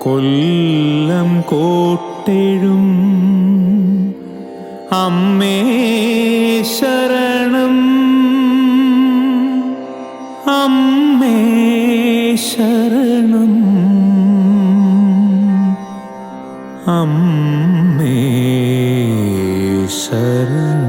കൊല്ലം കോട്ടെഴും അമ്മേ ശരണം, അമ്മേ ശരണം, അമ്മേ ശരണം.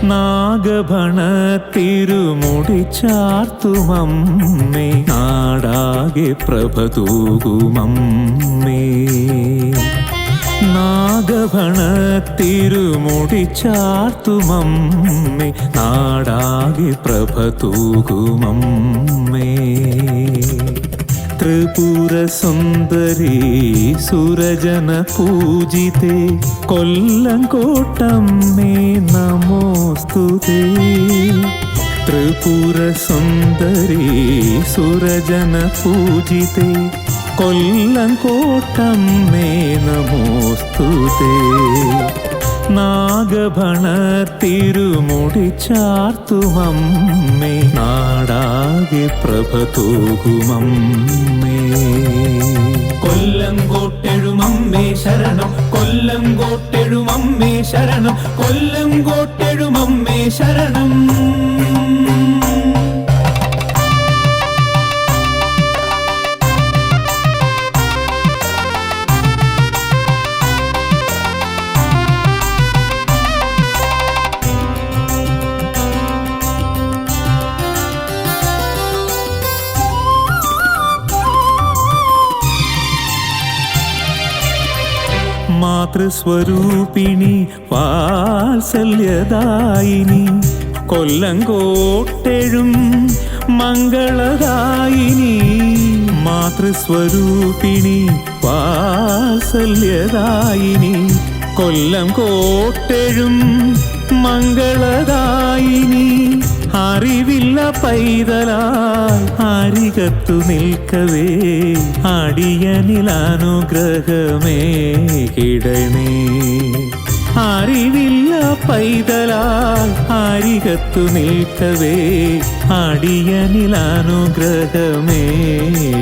നാഗഭണ തിരുമുടി ചാർത്തുമമ്മേ, നാടാകെ പ്രഭ തൂകുമമ്മേ. നാഗഭണ തിരുമുടി ചാർത്തുമമ്മേ, നാടാകെ പ്രഭ തൂകുമമ്മേ. ത്രിപുര സുന്ദരി സുരജന പൂജിതേ, കൊല്ലം കോട്ടമ്മേ നമോസ്തുതേ. ത്രിപുര സുന്ദരി സുരജന പൂജിതേ, കൊല്ലം കോട്ടമ്മേ നമോസ്തുതേ. നാഗഭണ തിരുമുടി ചാർത്തുമമ്മേ, നാടാകെ പ്രഭ തൂകുമമ്മേ. കൊല്ലം കോട്ടെഴുമമ്മേ ശരണം, കൊല്ലം കോട്ടെഴുമമ്മേ ശരണം, കൊല്ലം കോട്ടെഴുമമ്മേ ശരണം. മാതൃസ്വരൂപിണി വാത്സല്യദായിനി, കൊല്ലം കോട്ടെഴും മംഗളദായിനി. മാതൃസ്വരൂപിണി വാത്സല്യദായിനി, കൊല്ലം കോട്ടെഴും മംഗളദായിനി. അറിവില്ല പൈതലായി അരികത്തു നിൽക്കവേ, അടിയനിലനുഗ്രഹമേ കിടണേ. അറിവില്ല പൈതലായി അരികത്തു നിൽക്കവേ, അടിയനിലനുഗ്രഹമേ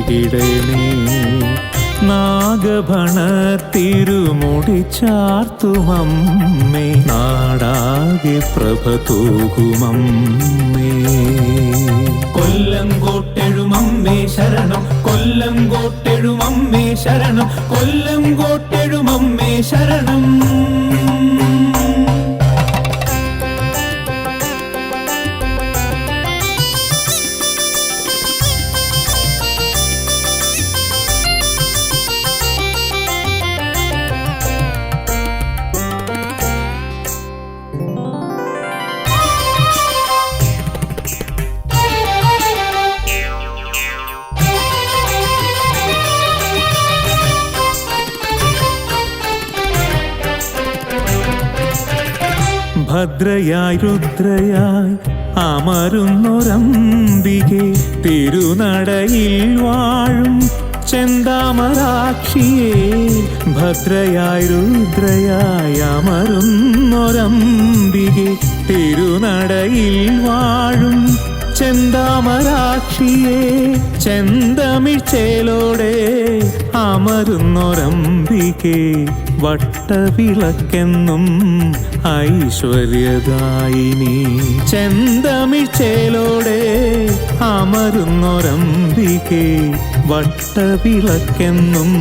കിടണേ. നാഗഭണ തിരുമുടി ചാർത്തുമമ്മേ, നാടാകെ പ്രഭ തൂകുമമ്മേ. കൊല്ലം കോട്ടെഴുമമ്മേ ശരണം, കൊല്ലം കോട്ടെഴുമമ്മേ ശരണം, കൊല്ലം കോട്ടെഴുമമ്മേ ശരണം. ഭദ്രയായി രുദ്രയായി അമരുന്നൊരംബികെ, തിരുനടയിൽ വാഴും ചെന്താമരാക്ഷിയേ. ഭദ്രയായി രുദ്രയായി അമരുന്നൊരംബികെ, തിരുനടയിൽ വാഴും ചെന്താമരാക്ഷിയേ. ചെന്തമിഴ്ചേലോടെ അമരുന്നൊരംബികേ, അംബികേ വട്ടവിളക്കെന്നും ഐശ്വര്യദായിനി ചെന്തമിഴ്ചേലോടെ അമരുന്നൊരംബികേ വട്ടവിളക്കെന്നും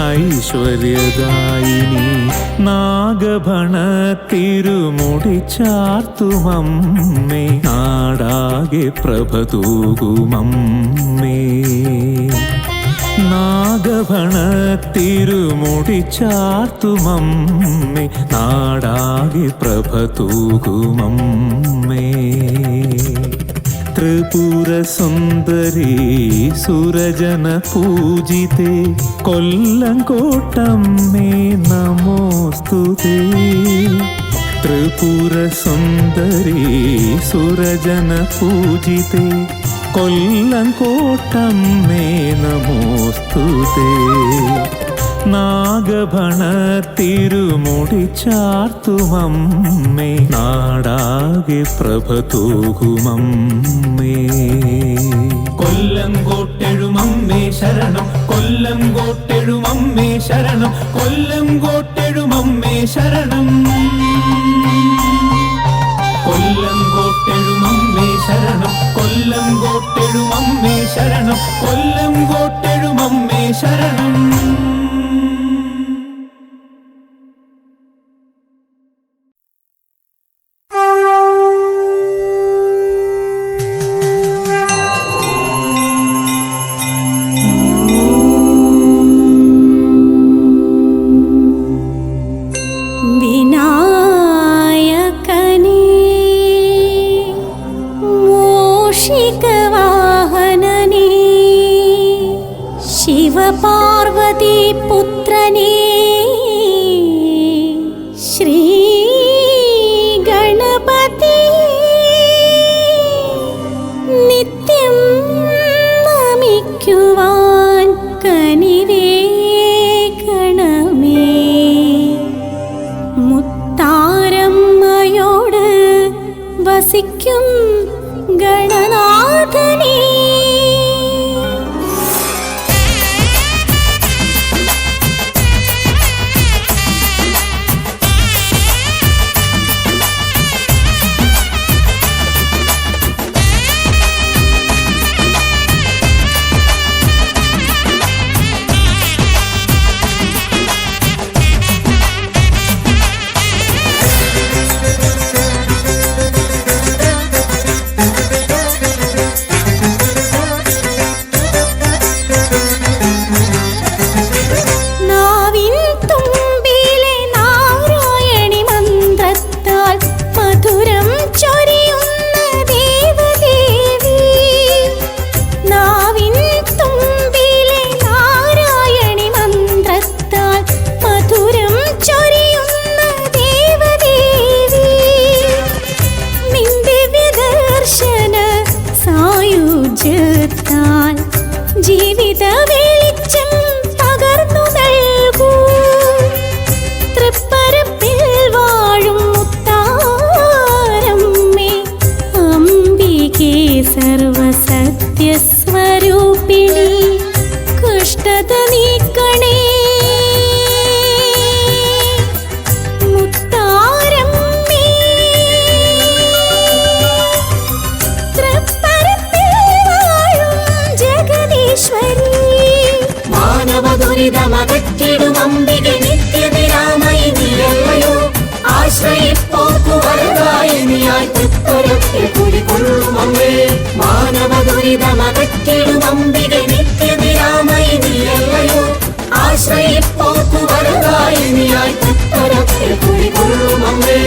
ഐശ്വര്യദായിനി നാഗഭണ തിരുമുടി ചാർത്തുമമ്മേ നാടാകെ പ്രഭ തൂകുമമ്മേ നാഗഭണ തിരുമുടി ചാർത്തുമമ്മേ നാടാകെ പ്രഭ തൂകുമമ്മേ ത്രിപുര സുന്ദരി സുരജന പൂജിതേ കൊല്ലങ്കോട്ടമ്മേ നമോസ്തുതേ ത്രിപുര സുന്ദരി സുരജന പൂജിതേ കൊല്ലങ്കോട്ടമ്മേ നമോസ്തുതേ നാഗഭണ തിരുമുടി ചാർത്തുമമ്മേ നാടാകെ പ്രഭ തൂകുമമ്മേ കൊല്ലങ്കോട്ടെഴുമമ്മേ ശരണം കൊല്ലങ്കോട്ടെഴുമമ്മേ ശരണം കൊല്ലങ്കോട്ടെഴുമമ്മേ ശരണം കൊല്ലങ്കോട്ടെഴുമമ്മേ ശരണം കൊല്ലങ്കോട്ടെഴുമമ്മേ ശരണം കൊല്ലങ്കോട്ടെഴുമമ്മേ ശരണം പാർവതി പുത്രനേ ശ്രീ ഗണപതി നിത്യം നമിക്കുവാൻ കനിവേകണമേ മുത്താരമ്മയോട് വസിക്കും ഗണനാഥനേ ജീവിത വെളിച്ചം പകർന്നു നൽകൂ തൃപ്പരപ്പിൽ വാഴും മുത്താരമ്മേ അംബികേ സർവസത്യസ്വരൂപിണി കഷ്ടത നീക്കണേ മാനവദുരിതമകറ്റിടുമംബികെ നിത്യനിരാമയി നീയല്ലയോ ആശ്രയിപ്പോക്കു വരദായിനിയായി തൃപ്പരപ്പിൽ കുടികൊള്ളുമമ്മേ മാനവദുരിതമകറ്റിടുമംബികെ നിത്യനിരാമയി നീയല്ലയോ ആശ്രയിപ്പോക്കു വരദായിനിയായി തൃപ്പരപ്പിൽ കുടികൊള്ളുമമ്മേ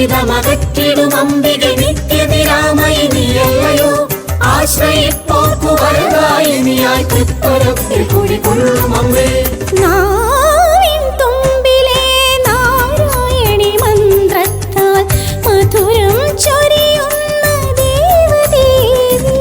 ദുരിതമകറ്റിടും അംബികെ നിത്യനിരാമയി നീയല്ലയോ ആശ്രയിപ്പോക്കു വരദായിനിയായി തൃപ്പരപ്പിൽ കുടികൊള്ളും അമ്മേ നാവിൻ തുമ്പിലെ നാരായണി മന്ത്രത്താൽ മധുരം ചൊരിയുന്ന ദേവദേവി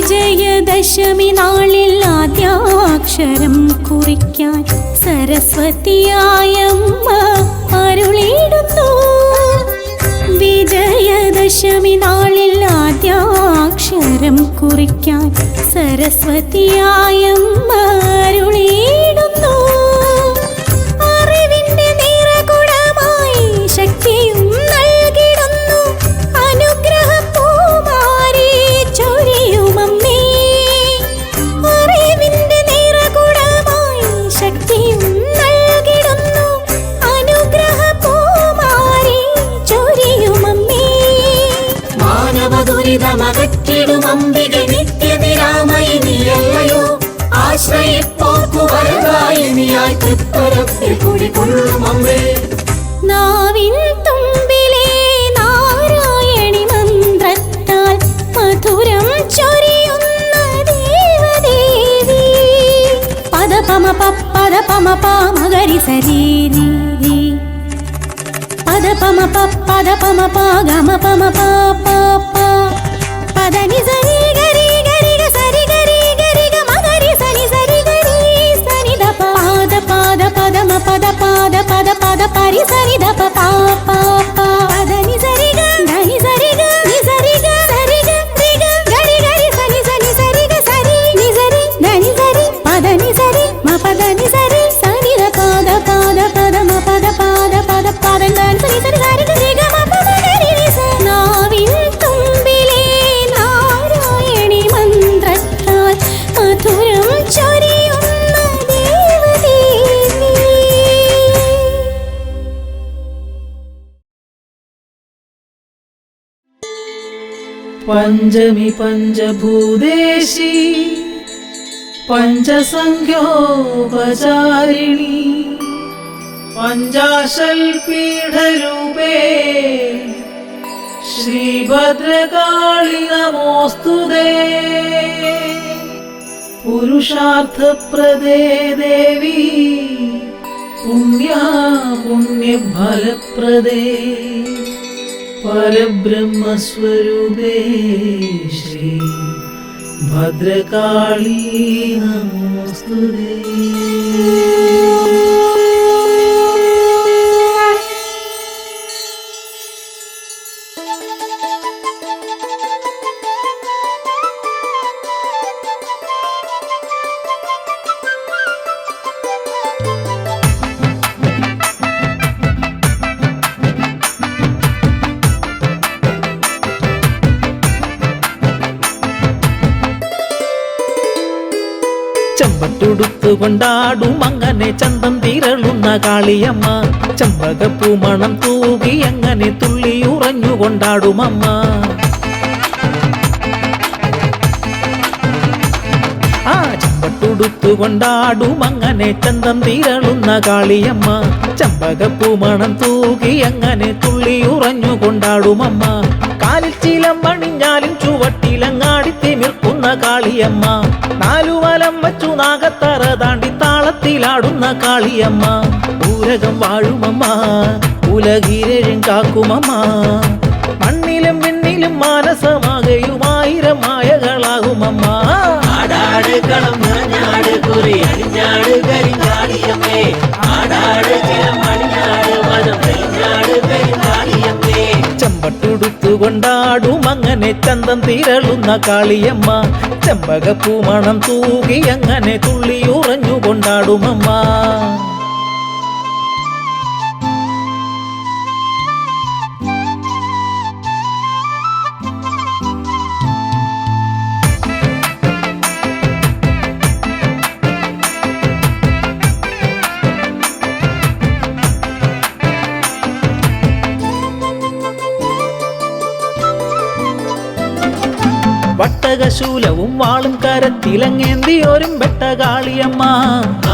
വിജയദശമി നാളിൽ ആദ്യാക്ഷരം കുറിക്കാൻ സരസ്വതിയായ അമ്മ അരുളിടുന്നു വിജയദശമി നാളിൽ ആദ്യാക്ഷരം കുറിക്കാൻ സരസ്വതിയായ അമ്മ അരുളിടുന്നു അറിവിന്റെ നിറകുടമായി ശക്തിയും നൽകിടുന്നു അനുഗ്രഹപ്പൂമാരി ചൊരിയുമമ്മേ അറിവിന്റെ നിറകുടമായി ശക്തിയും നൽകിടുന്നു അനുഗ്രഹപ്പൂമാരി ചൊരിയുമമ്മേ മാനവ ദുരിതമകറ്റിടും അംബികെ നിത്യനിരാമയി നീയല്ലയോ ആശ്രയിപ്പോക്കു വരദായിനിയായി തൃപ്പരപ്പിൽ കുടികൊള്ളും അമ്മേ നാവിൻ തുമ്പിലെ നാരായണി മന്ത്രത്താൽ മധുരം ചൊരിയുന്ന ദേവദേവി പദപമ പദപമ മഗരി സരീരി പദപമ പദപമ ഗമ പമ പദനി സരി ഗരി ഗരി ഗ സരി ഗരി ഗരി ഗ മഗരി സനി സരി ഗരി സനി ദ പാദ പാദ പദമ പദ പാദ പദ പദ പരി സരി ദ പ പദനി സരി ഗ ധനി സരി ഗ നി സരി ഗ സരി ഗ രി ഗ ഗരി ഗരി സനി സനി സരി ഗ സരി നി സരി ധനി സരി പദനി സരി മ പദനി സരി സനി ദ പാദ പാദ പദമ പദ പാദ പദ പദ ധനി സനി സരി സരി ഗ രി ഗ മ പദ ഗരി രി സ നാവിൻ തുമ്പിലെ നാരായണി മന്ത്രത്താൽ മധുരം ചൊരിയുന്ന ദേവദേവി പഞ്ചമി പഞ്ചഭൂതേശി പഞ്ചസംഖ്യോപചാരിണി പഞ്ചാശൽ പീഠരൂപേ ശ്രീഭദ്രകാളി നമോസ്തുതേ പുരുഷാർത്ഥപ്രദേ ദേവി പുണ്യഫലപ്രദേ പരബ്രഹ്മസ്വരൂപേ ശ്രീ ഭദ്രകാളി നമോസ്തുതേ ചെമ്പട്ടുടുത്തു കൊണ്ടാടും അങ്ങനെ ചന്തം തീരളുന്ന കാളിയമ്മ ചെമ്പകപ്പൂ മണം തൂകി അങ്ങനെ തുള്ളി ഉറഞ്ഞു കൊണ്ടാടുമമ്മ ആ ചെമ്പട്ടുടുത്തു കൊണ്ടാടും അങ്ങനെ ചന്തം തീരളുന്ന കാളിയമ്മ ചെമ്പകപ്പൂ മണം തൂകി അങ്ങനെ തുള്ളി ഉറഞ്ഞു കൊണ്ടാടുമമ്മ കാലിൽ ചിലമ്പണിഞ്ഞാലും ചുവട്ടിലങ്ങാടി തിമിർക്കുന്ന കാളിയമ്മ നാലുവലം വച്ചു നാഗത്തറ താണ്ടി താളത്തിലാടുന്ന കാളിയമ്മ ഊരകം വാഴുമമ്മ ഉലകിരഴും കാക്കുമമ്മ മണ്ണിലും പിന്നിലും മാനസമാകയുമായിരം മായകളാകുമമ്മ ആടാട് കളം നിറഞ്ഞാട് കുറി അടിഞ്ഞാട് കരിങ്കാളിയമ്മേ ആടാട് ചിലമണിഞ്ഞാട് മതം തെളിഞ്ഞാട് കരിങ്കാളിയമ്മേ ചെമ്പട്ടുടുത്തു കൊണ്ടാടും അങ്ങനെ ചന്തം തീരളുന്ന കാളിയമ്മ ചെമ്പകപ്പൂ മണം തൂകി അങ്ങനെ തുള്ളി ഉറഞ്ഞു കൊണ്ടാടുമമ്മ വട്ടകശൂലവും വാളും കരത്തിലങ്ങേന്തിയോരും വെട്ടകാളിയമ്മ.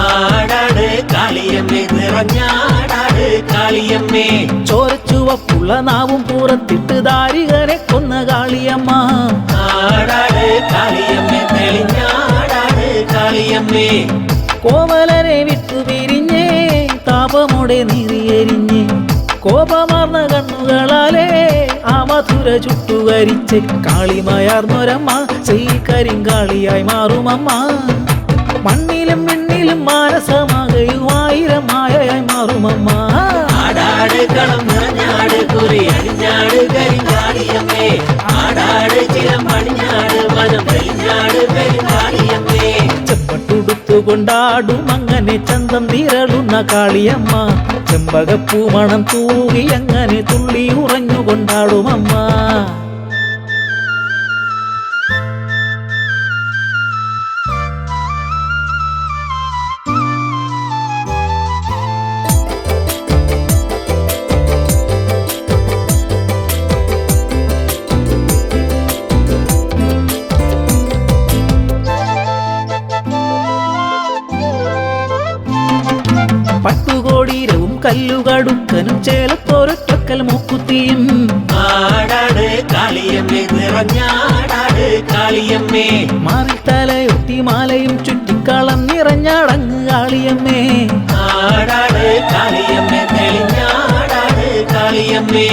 ആടാട് കാളിയമ്മേ നിറഞ്ഞാടാട് കാളിയമ്മേ ചോരച്ചുവപ്പുള്ള നാവും പുറത്തിട്ട് ദാരികനെ കൊന്ന കാളിയമ്മ. ആടാട് കാളിയമ്മേ തെളിഞ്ഞാടാട് കാളിയമ്മേ കോവലനെ വിട്ടു പിരിഞ്ഞേ താപമോടെ നീറിയെരിഞ്ഞ് കോപമാർന്ന കണ്ണുകളാലേ ആ മധുര ചുട്ടുകരിച്ച് കാളിമയാർന്നൊരമ്മ ശ്രീകരിങ്കാളിയായി മാറുമമ്മ. മണ്ണിലും മിണ്ണിലും മാനസമാകയും 1000 മായയായി മാറുമമ്മ. ആടാട് കളം നിറഞ്ഞാട് കുറി അടിഞ്ഞാട് കരിങ്കാളിയമ്മേ ആടാട് ചിരം പടിഞ്ഞാട് വനം തെളിഞ്ഞാട് പെരുങ്കാളിയമ്മേ ചെമ്പട്ടുടുത്തുകൊണ്ടാടും അങ്ങനെ ചന്തം തീരളുന്ന കാളിയമ്മ. ചെമ്പകപ്പൂ മണം തൂകി അങ്ങനെ തുള്ളി ഉറഞ്ഞുകൊണ്ടാടുമമ്മ. പട്ടുകോടീരവും കല്ലുകടുക്കനും ചേലത്തോരൊറ്റക്കൽ മൂക്കുത്തിയും ആടാട് കാളിയമ്മേ നിറഞ്ഞാടാട് കാളിയമ്മേ മാറിത്തലയൊട്ടി മാലയും ചുറ്റിക്കളം നിറഞ്ഞടങ്ങ് കാളിയമ്മേ. ആടാട് കാളിയമ്മേ തെളിഞ്ഞാടാട് കാളിയമ്മേ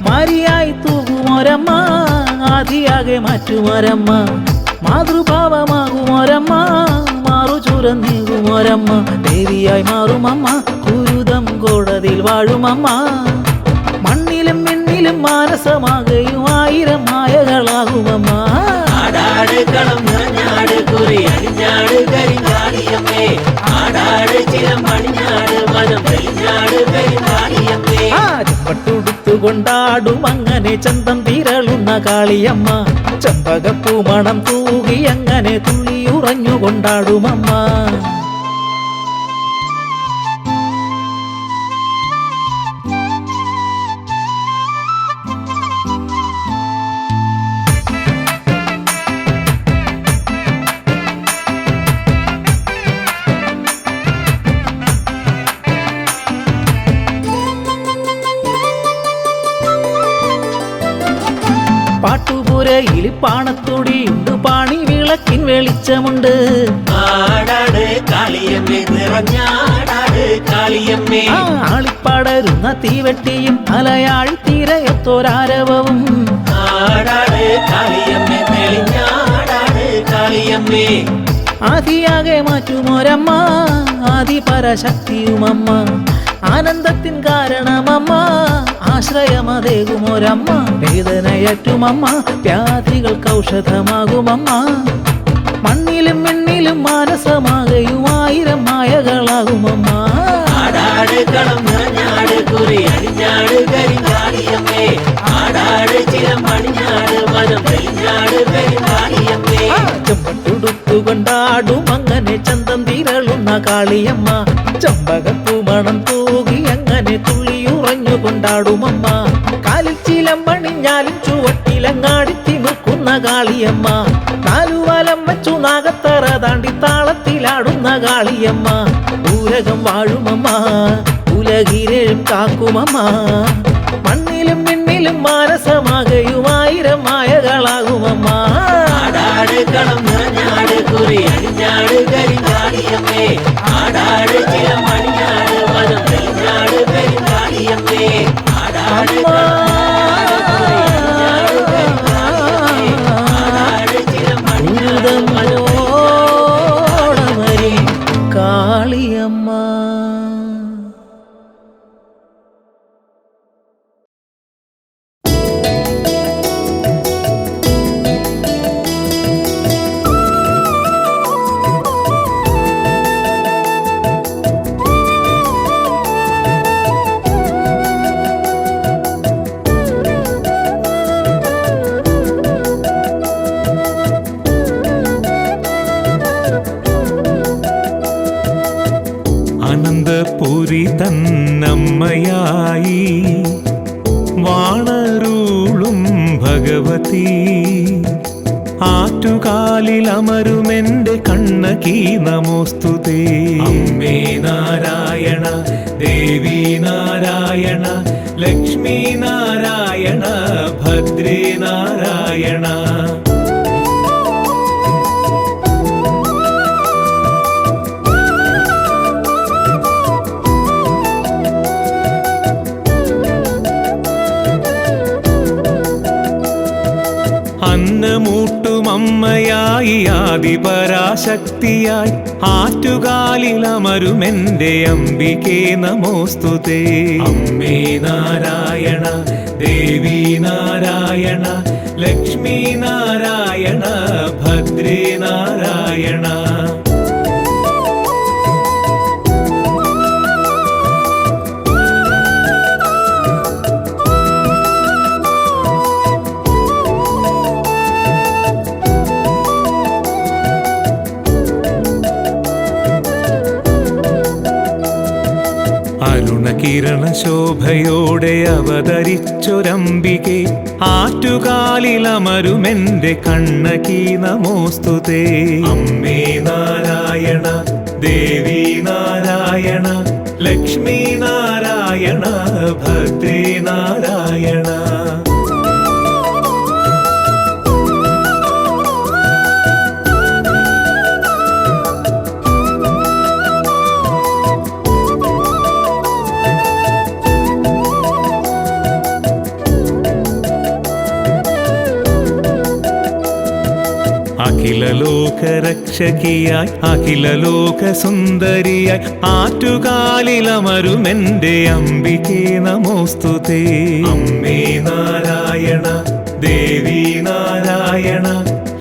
മാരിയായി തൂകുമൊരമ്മ ആദിയാകെ മാറ്റുമൊരമ്മ. മാതൃഭാവമാകുമൊരമ്മ മാറു ചുരന്നീകുമൊരമ്മ. ദേവിയായി മാറുമമ്മ കുരുതം കോടതിയിൽ വാഴുമമ്മ. മണ്ണിലും മിണ്ണിലും മാനസമാകയും 1000 മായകളാകുമമ്മ. ആടാട് കളം നിറഞ്ഞാട് കുറി അടിഞ്ഞാട് കരിങ്കാളിയമ്മേ ആടാട് ചിരം പടിഞ്ഞാട് വനം തെളിഞ്ഞാട് പെരുങ്കാളിയമ്മേ ചെമ്പട്ടുടുത്തുകൊണ്ടാടും അങ്ങനെ ചന്തം തീരളുന്ന കാളിയമ്മ. ചെമ്പകപ്പൂ മണം തൂകി അങ്ങനെ തുള്ളി ഉറഞ്ഞുകൊണ്ടാടുമമ്മ. പാട്ടുപുരയിൽ പാണത്തൊടിയുണ്ട് പാണി വിളക്കിൻ വെളിച്ചമുണ്ട്. ആടാട് കാളിയമ്മേ നിറഞ്ഞാടാട് കാളിയമ്മേ ആളിപ്പടരുന്ന തീവെട്ടിയും അലയാഴി തീരയത്തൊരാരവവും ആടാട് കാളിയമ്മേ തെളിഞ്ഞാടാട് കാളിയമ്മേ ആദിയാകെ മാറ്റുമൊരമ്മ ആദിപരശക്തിയുമമ്മ. ആനന്ദത്തിൻ കാരണമമ്മ ആശ്രയമതേകുമൊരമ്മ. വേദനയറ്റുമമ്മ വ്യാധികൾക്ക് ഔഷധമാകുമമ്മ. മണ്ണിലും മിണ്ണിലും മാനസമാകയും 1000 മായകളാകുമമ്മ. ആടാട് കളം നിറഞ്ഞാട് കുറി അടിഞ്ഞാട് കരിങ്കാളിയമ്മേ ആടാട് ചിരം പടിഞ്ഞാട് വനം തെളിഞ്ഞാട് പെരുങ്കാളിയമ്മേ ചെമ്പട്ടുടുത്തുകൊണ്ടാടും അങ്ങനെ ചന്തം തീരളുന്ന കാളിയമ്മ. ചെമ്പകപ്പൂ മണം തൂകി അങ്ങനെ തുള്ളി ഉറഞ്ഞുകൊണ്ടാടുമമ്മ. കാലിൽ ചിലമ്പണിഞ്ഞാലും ചുവട്ടിലങ്ങാടി തിമിർക്കുന്ന കാളിയമ്മ. 4 വലം വച്ചു നാഗത്തറ താണ്ടി താളത്തിലാടുന്ന കാളിയമ്മ. ഊരകം വാഴുമമ്മ ഉലകിരേഴും കാക്കുമമ്മ. മണ്ണിലും മിണ്ണിലും മാനസമാകയും 1000 മായകളാകുമമ്മ. ആടാട് കളം നിറഞ്ഞാട് കുറി അടിഞ്ഞാട് കരിങ്കാളിയമ്മേ ആടാട് ചിരം പടിഞ്ഞാട് വനം തെളിഞ്ഞാട് പെരുങ്കാളിയമ്മേ ആടാട് കാളിയമ്മ. അനന്തപുരി തന്നമ്മയായി വാണരുളും ഭഗവതി ആറ്റുകാലിൽ അമരുമെന്റെ കണ്ണകീ നമോസ്തുതേ. അമ്മേ നാരായണ ദേവി നാരായണ ലക്ഷ്മി നാരായണ ഭദ്രേ നാരായണ. അന്നമൂട്ടുമമ്മയായി ആദിപരാശക്തിയായി ആറ്റുകാലിലമരുമെന്റെ അംബികേ നമോസ്തുതേ. അമ്മേ നാരായണ ദേവി നാരായണ ലക്ഷ്മി നാരായണ ഭദ്രേ നാരായണ. അരുണകിരണ ശോഭയോടെ അവതരിച്ചൊരംബികെ ആറ്റുകാലിലമരുമെന്റെ കണ്ണകീ നമോസ്തുതേ. അമ്മേ നാരായണ ദേവി നാരായണ ലക്ഷ്മി നാരായണ ഭദ്രേ നാരായണ. അഖിലലോകരക്ഷകിയായി അഖിലലോകസുന്ദരിയായി ആറ്റുകാലിലമരുമെന്റെ അംബികേ നമോസ്തുതേ. അമ്മേ നാരായണ ദേവി നാരായണ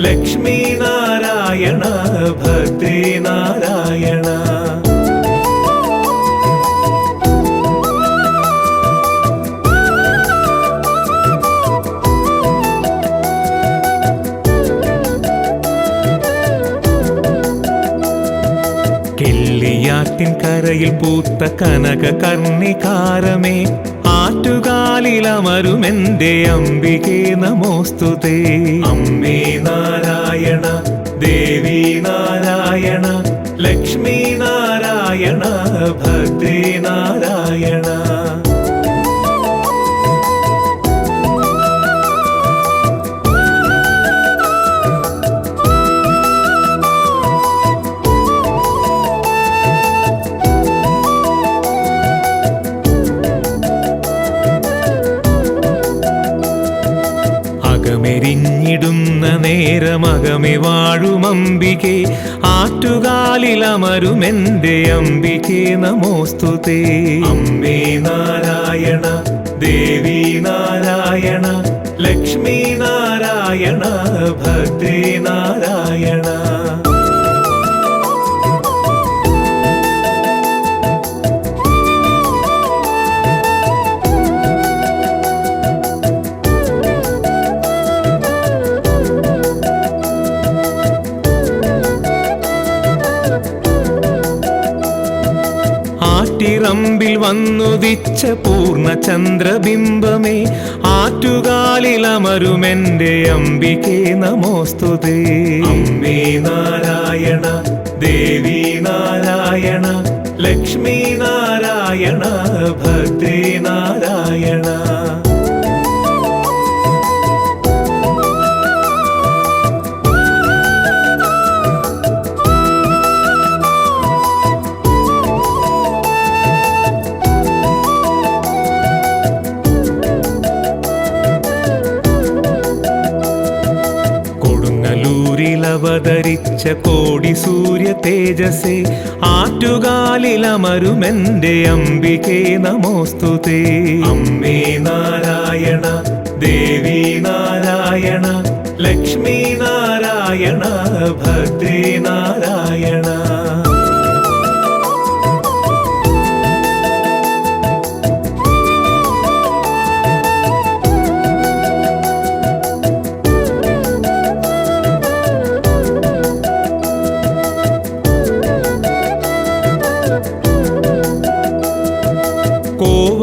ലക്ഷ്മി നാരായണ ഭദ്രേ നാരായണ. കെല്ലിയാറ്റിൻ കരയിൽ പൂത്ത കനക കർണികാരമേ ആറ്റുകാലിലമരുമെന്റെ അംബികേ നമോസ്തുതേ. അമ്മേ നാരായണ ദേവി നാരായണ ലക്ഷ്മി നാരായണ ഭദ്രേ നാരായണ. അകമെരിഞ്ഞിടുന്ന നേരമകമെ വാഴുമംബികേ ആറ്റുകാലിലമരുമെന്റെ അംബികേ നമോസ്തുതേ. അമ്മേ നാരായണ ദേവി നാരായണ ലക്ഷ്മി നാരായണ ഭദ്രേ നാരായണ. ആറ്റിറമ്പിൽ വന്നുദിച്ച പൂർണ്ണചന്ദ്രബിംബമേ ആറ്റുകാലിലമരുമെന്റെ അംബികേ നമോസ്തുതേ. അമ്മേ നാരായണ ദേവി നാരായണ ലക്ഷ്മി നാരായണ ഭദ്രേ നാരായണ. അവതരിച്ച കോടി സൂര്യ തേജസേ ആറ്റുകാലിലമരുമെന്റെ അംബികേ നമോസ്തുതേ. അമ്മേ നാരായണ ദേവി നാരായണ ലക്ഷ്മി നാരായണ ഭദ്രേ നാരായണ.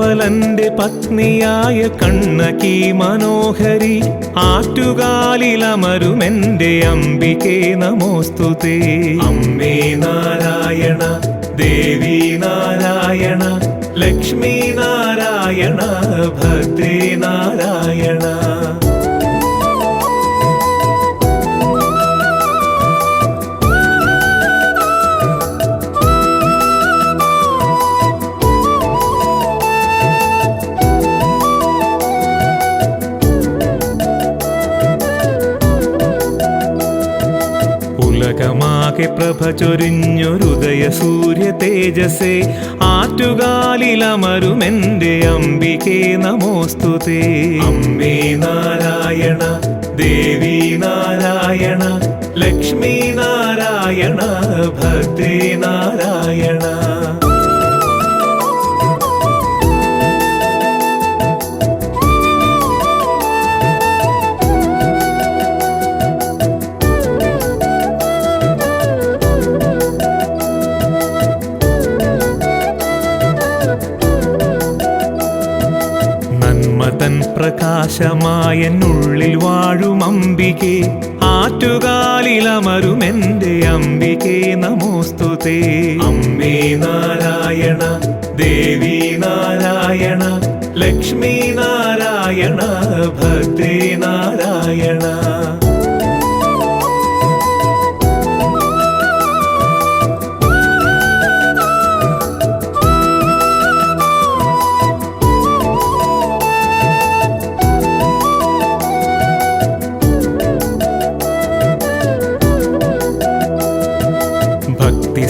കോസലന്റെ പത്നിയായ കണ്ണകി മനോഹരി ആറ്റുകാലിലമരുമെന്റെ അംബികേ നമോസ്തുതേ. അമ്മേ നാരായണ ദേവി നാരായണ ലക്ഷ്മി നാരായണ ഭദ്രേ നാരായണ. ഉലകമാകെ പ്രഭ ചൊരിഞ്ഞൊരുദയ സൂര്യ തേജസേ ആറ്റുകാലിലമരുമെന്റെ അംബികേ നമോസ്തുതേ. അമ്മേ നാരായണ ദേവി നാരായണ ലക്ഷ്മി നാരായണ ഭദ്രേ നാരായണ. നന്മതൻ പ്രകാശമായെന്നുള്ളിൽ വാഴും അംബികേ ആറ്റുകാലിലമരുമെന്റെ അംബികേ നമോസ്തുതേ. അമ്മേ നാരായണ ദേവി നാരായണ ലക്ഷ്മി നാരായണ ഭദ്രേ നാരായണ.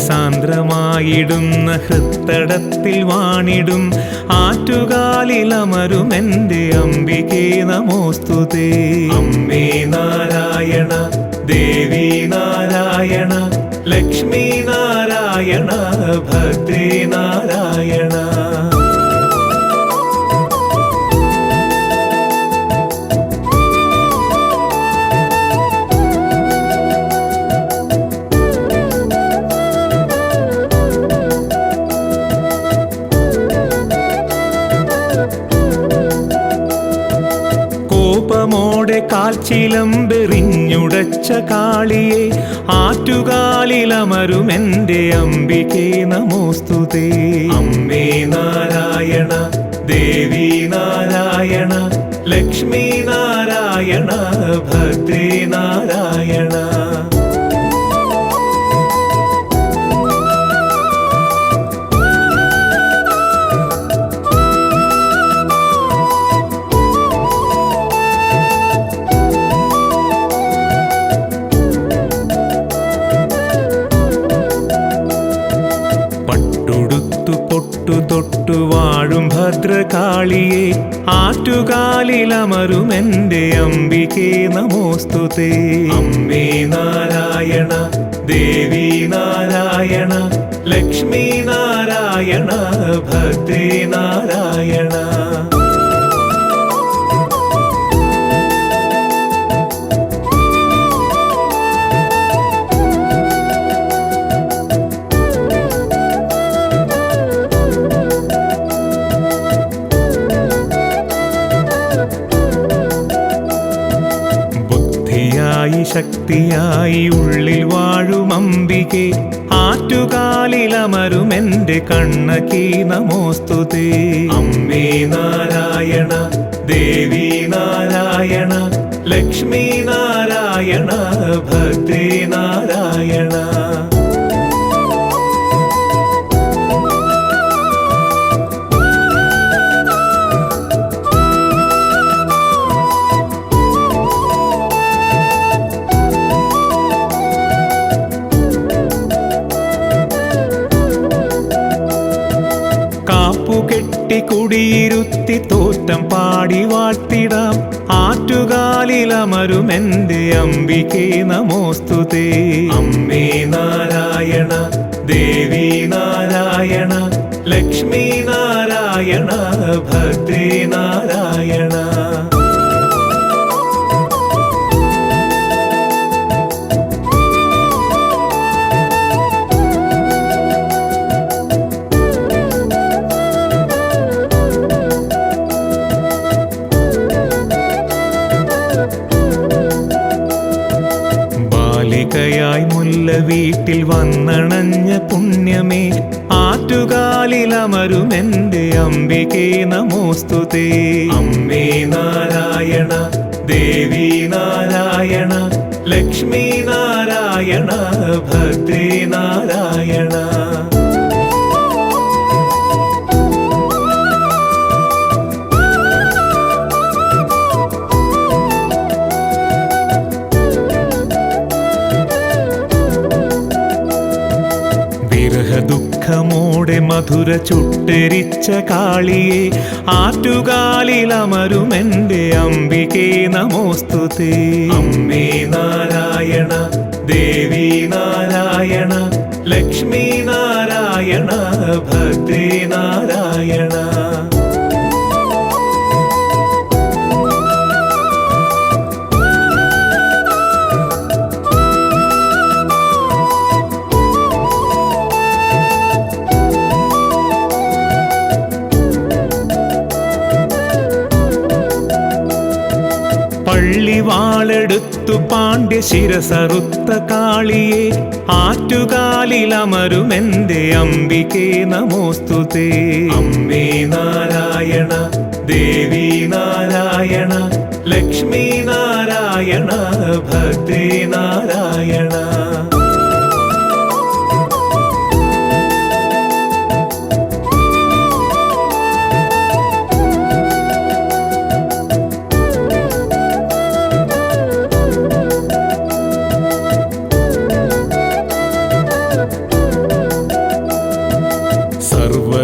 സാന്ദ്രമായിടുന്ന ഹൃത്തടത്തിൽ വാണിടും ആറ്റുകാലിലമരുമെന്റെ അംബികേ നമോസ്തുതേ. അമ്മേ നാരായണ ദേവി നാരായണ ലക്ഷ്മി നാരായണ ഭദ്രേ നാരായണ. കോപമോടെ കാൽച്ചിലമ്പെറിഞ്ഞുടച്ച കാളിയെ ആറ്റുകാലിലമരുമെന്റെ അംബികേ നമോസ്തുതേ. അമ്മേ നാരായണ ദേവി നാരായണ ലക്ഷ്മി നാരായണ ഭദ്രേ നാരായണ. തൊട്ടു വാഴും ഭദ്രകാളിയെ ആറ്റുകാലിലമരുമെന്റെ അംബികേ നമോസ്തുതേ. അമ്മേ നാരായണ ദേവി നാരായണ ലക്ഷ്മി നാരായണ ഭദ്രേ നാരായണ. ശക്തിയായി ഉള്ളിൽ വാഴും അംബികേ ആറ്റുകാലിലമരുമെന്റെ കണ്ണകി നമോസ്തുതേ. അമ്മേ നാരായണ ദേവി നാരായണ ലക്ഷ്മി നാരായണ ഭദ്രേ നാരായണ. കെട്ടി കുടിയിരുത്തി തോറ്റം പാടി വാഴ്ത്തിടാം ആറ്റുകാലിലമരുമെന്റെ അംബികേ നമോസ്തുതേ. അമ്മേ നാരായണ ദേവി നാരായണ ലക്ഷ്മി നാരായണ ഭദ്രേ നാരായണ. മുല്ല വീട്ടിൽ വന്നണഞ്ഞ പുണ്യമേ ആറ്റുകാലിലമരുമെന്റെ അംബികേ നമോസ്തുതേ. അമ്മേ നാരായണ ദേവി നാരായണ ലക്ഷ്മി നാരായണ ഭദ്രേ നാരായണ. ദുഃഖമോടെ മധുര ചുട്ടരിച്ച കാളിയെ ആറ്റുകാലിലമരുമെന്റെ അംബികേ നമോസ്തുതേ. അമ്മേ നാരായണ ദേവി നാരായണ ലക്ഷ്മി നാരായണ ഭദ്രേ നാരായണ. പള്ളിവാളെടുത്തു പാണ്ഡ്യ ശിരസറുത്ത കാളിയെ ആറ്റുകാലിലമരുമെന്റെ അംബികേ നമോസ്തുതേ. അമ്മേ നാരായണ ദേവി നാരായണ ലക്ഷ്മി നാരായണ ഭദ്രേ നാരായണ.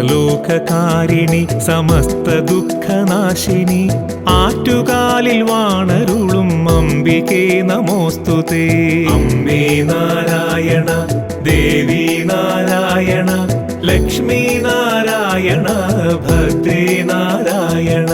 സർവലോകകാരിണി സമസ്ത ദുഃഖനാശിനി ആറ്റുകാലിൽ വാണരുളും അംബികേ നമോസ്തുതേ. അമ്മേ നാരായണ ദേവി നാരായണ ലക്ഷ്മി നാരായണ ഭദ്രേ നാരായണ.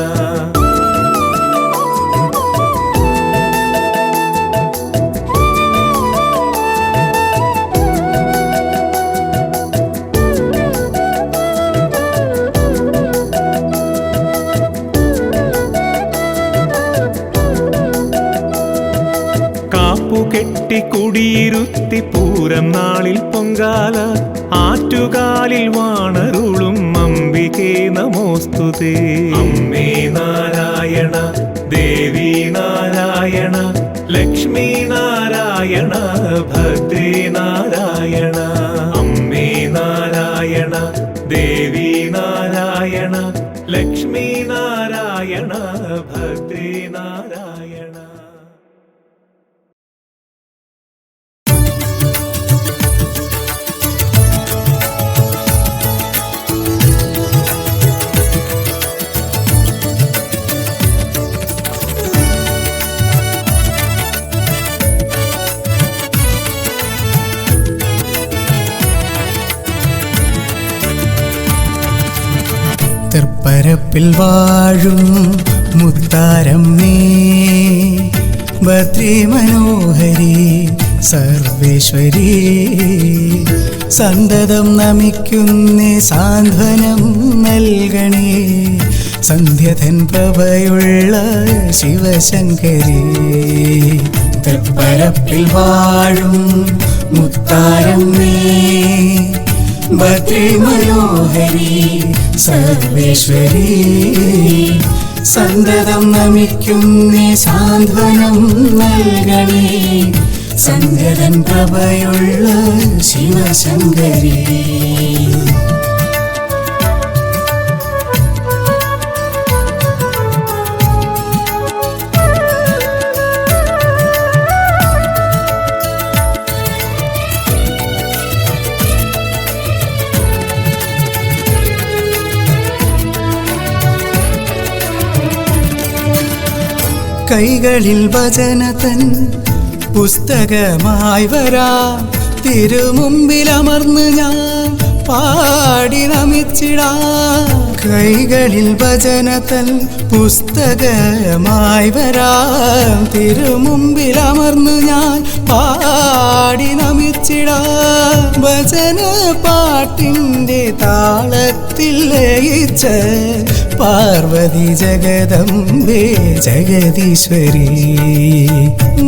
കെട്ടിക്കുടിയിരുത്തി പൂരം നാളിൽ പൊങ്കാല ആറ്റുകാലിൽ വാണരുളും അംബികേ നമോസ്തുതേ. അമ്മേ നാരായണ ദേവി നാരായണ ലക്ഷ്മി നാരായണ ഭദ്രേ നാരായണ. അമ്മേ നാരായണ ദേവി നാരായണ ലക്ഷ്മി നാരായണ ഭദ്രേ നാരായണ. തൃപ്പരപ്പിൽ വാഴും മുത്താരമ്മേ ഭദ്രേ മനോഹരി സർവേശ്വരി സന്തതം നമിക്കുന്നേ സാന്ത്വനം നൽകണേ സന്ധ്യധൻ പ്രഭയുള്ള ശിവശങ്കരി. തൃപ്പരപ്പിൽ വാഴും മുത്താരമ്മേ ഭദ്രേ മനോഹരി സർവേശ്വരി സന്തതം നമിക്കുന്നേ സാന്ത്വനം നൽകണേ സന്ധ്യതൻ പ്രഭയുള്ള ശിവശങ്കരി. കൈകളിൽ വചനതൻ പുസ്തകമായി വരാ തിരുമുമ്പിലമർന്ന് ഞാൻ പാടി നമിച്ചിടാം. കൈകളിൽ വചനതൻ പുസ്തകമായി വരാം തിരുമുമ്പിലമർന്ന് ഞാൻ പാടി നമിച്ചിടാം. വചന പാട്ടിൻ്റെ താളത്തിൽ ലയിച്ച് പാർവതി ജഗദംബേ ജഗദീശ്വരി.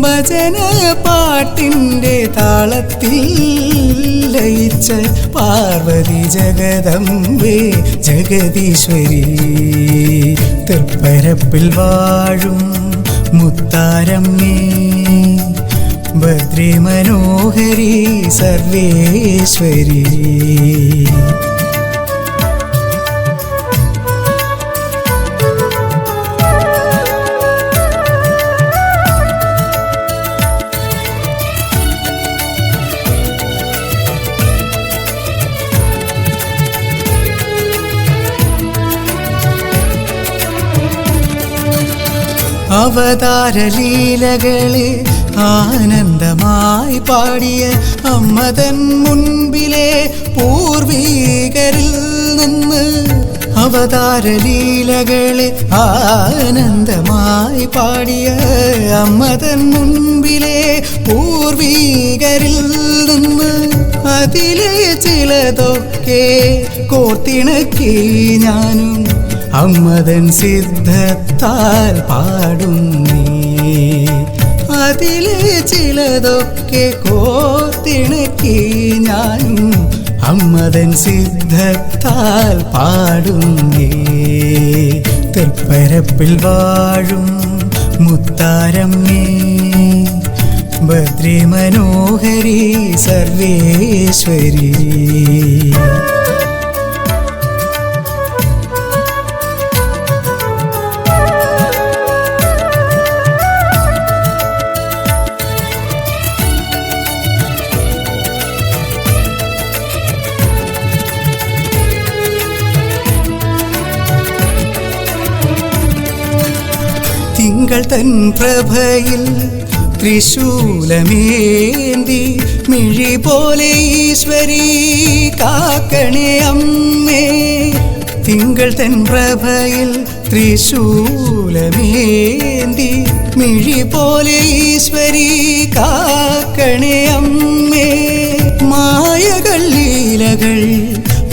ഭജന പാട്ടിൻ്റെ താളത്തിൽ ലയിച്ച പാർവതി ജഗദംബേ ജഗദീശ്വരി. തൃപ്പരപ്പിൽ വാഴും മുത്താരമ്മേ ഭദ്രേ മനോഹരി സർവേശ്വരി. അവതാരലീലകളെ ആനന്ദമായി പാടിയ അമ്മതൻ മുൻപിലെ പൂർവീകരിൽ നിന്ന്. അവതാരലീലകളെ ആനന്ദമായി പാടിയ അമ്മതൻ മുൻപിലെ പൂർവീകരിൽ നിന്ന്. അതിലെ ചിലതൊക്കെ കോർത്തിണക്കി ഞാനും അമ്മതൻ സിദ്ധത്താൽ പാടുന്നേ. അതിലെ ചിലതൊക്കെ കോർത്തിണക്കി ഞാനും അമ്മതൻ സിദ്ധത്താൽ പാടുന്നേ. തൃപ്പരപ്പിൽ വാഴും മുത്താരമ്മേ ഭദ്രേ മനോഹരി സർവേശ്വരി. തിങ്കൾ തൻ പ്രഭയിൽ ത്രിശൂലമേന്തി മിഴി പോലെ ഈശ്വരി കാക്കണേ അമ്മേ. തിങ്കൾ തൻ പ്രഭയിൽ ത്രിശൂലമേന്തി മിഴി പോലെ ഈശ്വരി കാക്കണേ അമ്മേ. മായകൾ ലീലകൾ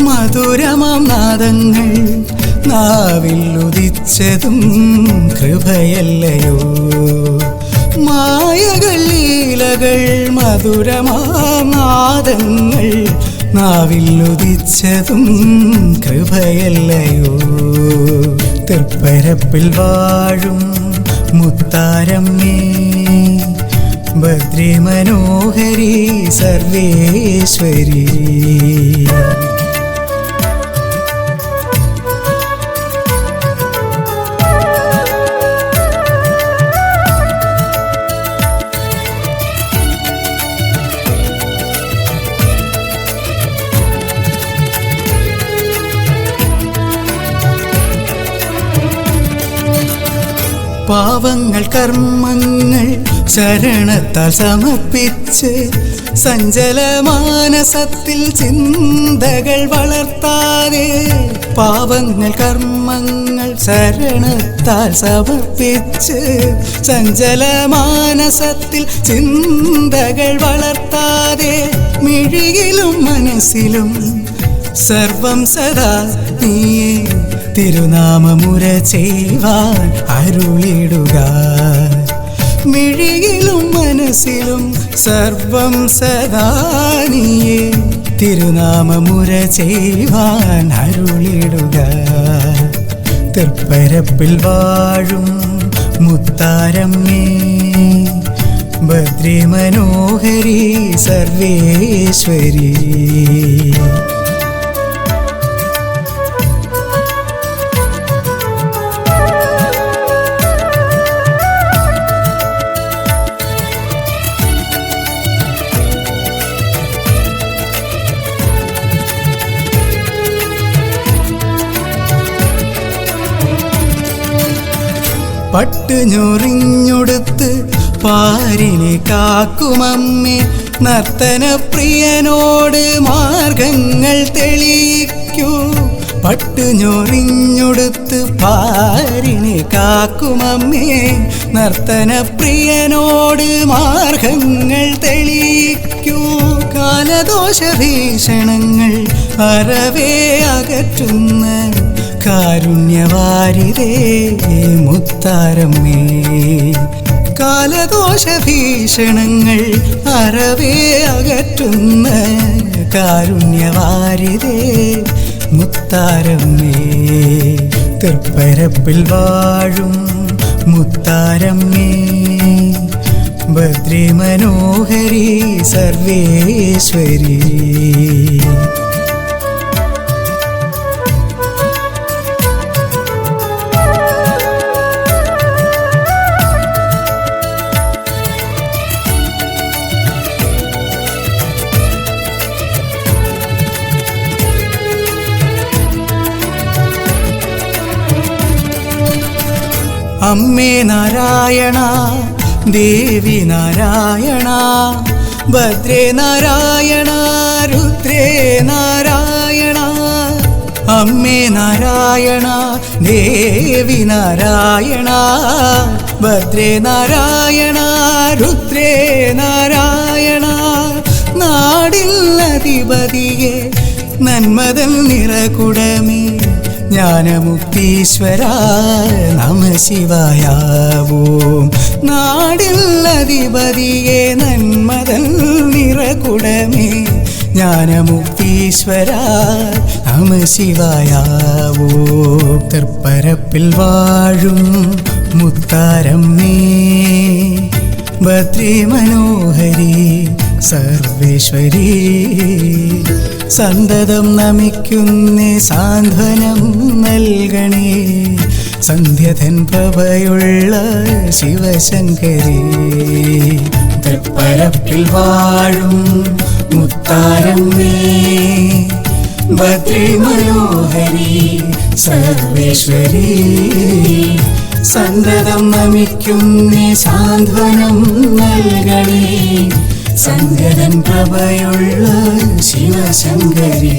മധുരമാം നാദങ്ങൾ നാവിൽ ഉദിച്ചതും കൃപയല്ലയോ. മായകൾ ലീലകൾ മധുരമാം നാദങ്ങൾ നാവിൽ ഉദിച്ചതും കൃപയല്ലയോ. തൃപ്പരപ്പിൽ വാഴും മുത്താരമ്മേ ഭദ്രേ മനോഹരി സർവേശ്വരി. പാവങ്ങൾ കർമ്മങ്ങൾ ശരണത്താൽ സമർപ്പിച്ച് സഞ്ചലമാനസത്തിൽ ചിന്തകൾ വളർത്താതെ. പാവങ്ങൾ കർമ്മങ്ങൾ ശരണത്താൽ സമർപ്പിച്ച് സഞ്ചലമാനസത്തിൽ ചിന്തകൾ വളർത്താതെ. മിഴിയിലും മനസ്സിലും സർവം സദാ നീയേ തിരുനാമമുര ചെയ്യുവാൻ അരുളിടുക. മിഴിയിലും മനസ്സിലും സർവം സദാ നീയേ തിരുനാമമുര ചെയ്യുവാൻ അരുളിടുക. തൃപ്പരപ്പിൽ വാഴും മുത്താരമ്മേ ഭദ്രേ മനോഹരി സർവേശ്വരി. പട്ട് ഞൊറിഞ്ഞൊടുത്ത് പാരിനെ കാക്കുമമ്മേ നർത്തന പ്രിയനോട് മാർഗങ്ങൾ തെളിയിക്കൂ. പട്ട് ഞൊറിഞ്ഞൊടുത്ത് പാരിനെ കാക്കുമമ്മേ നർത്തന പ്രിയനോട് മാർഗങ്ങൾ തെളിയിക്കൂ. കാലദോഷ ഭീഷണങ്ങൾ അറവേ അകറ്റുന്ന കാരുണ്യവാരിതേ മുത്താരമ്മേ കാലദോഷ ഭീഷണങ്ങൾ അറവേ അകറ്റുന്ന കാരുണ്യവാരിതേ മുത്താരമ്മേ തൃപ്പരപ്പിൽ വാഴും മുത്താരമ്മേ ഭദ്രേ മനോഹരി സർവേശ്വരി അമ്മേ നാരായണ ദേവി നാരായണ ഭദ്രേ നാരായണ രുദ്രേ നാരായണ അമ്മേ നാരായണ ദേവി നാരായണ ഭദ്രേ നാരായണ രുദ്രേ നാരായണ നാടിൽ അധിപതിയെ നന്മതൽ നിറകുടമേ ജ്ഞാനമുക്തീശ്വര നമ ശിവായ ഓം നാടിൽ അധിപതിയെ നന്മതൽ നിറകുടമേ ജ്ഞാനമുക്തീശ്വര നമ ശിവായ ഓം തൃപ്പരപ്പിൽ വാഴും മുത്താരമ്മേ ഭദ്രേ മനോഹരി സർവേശ്വരി സന്തതം നമിക്കുന്നേ സാന്ത്വനം നൽകണേ സന്ധ്യധൻ പ്രഭയുള്ള ശിവശങ്കരി തൃപ്പരപ്പിൽ വാഴും മുത്താരമ്മേ ഭദ്രേ മനോഹരി സർവേശ്വരി സന്തതം നമിക്കുന്നേ സാന്ത്വനം നൽകണേ സന്ധ്യധൻ പ്രഭയുള്ള ശിവശങ്കരി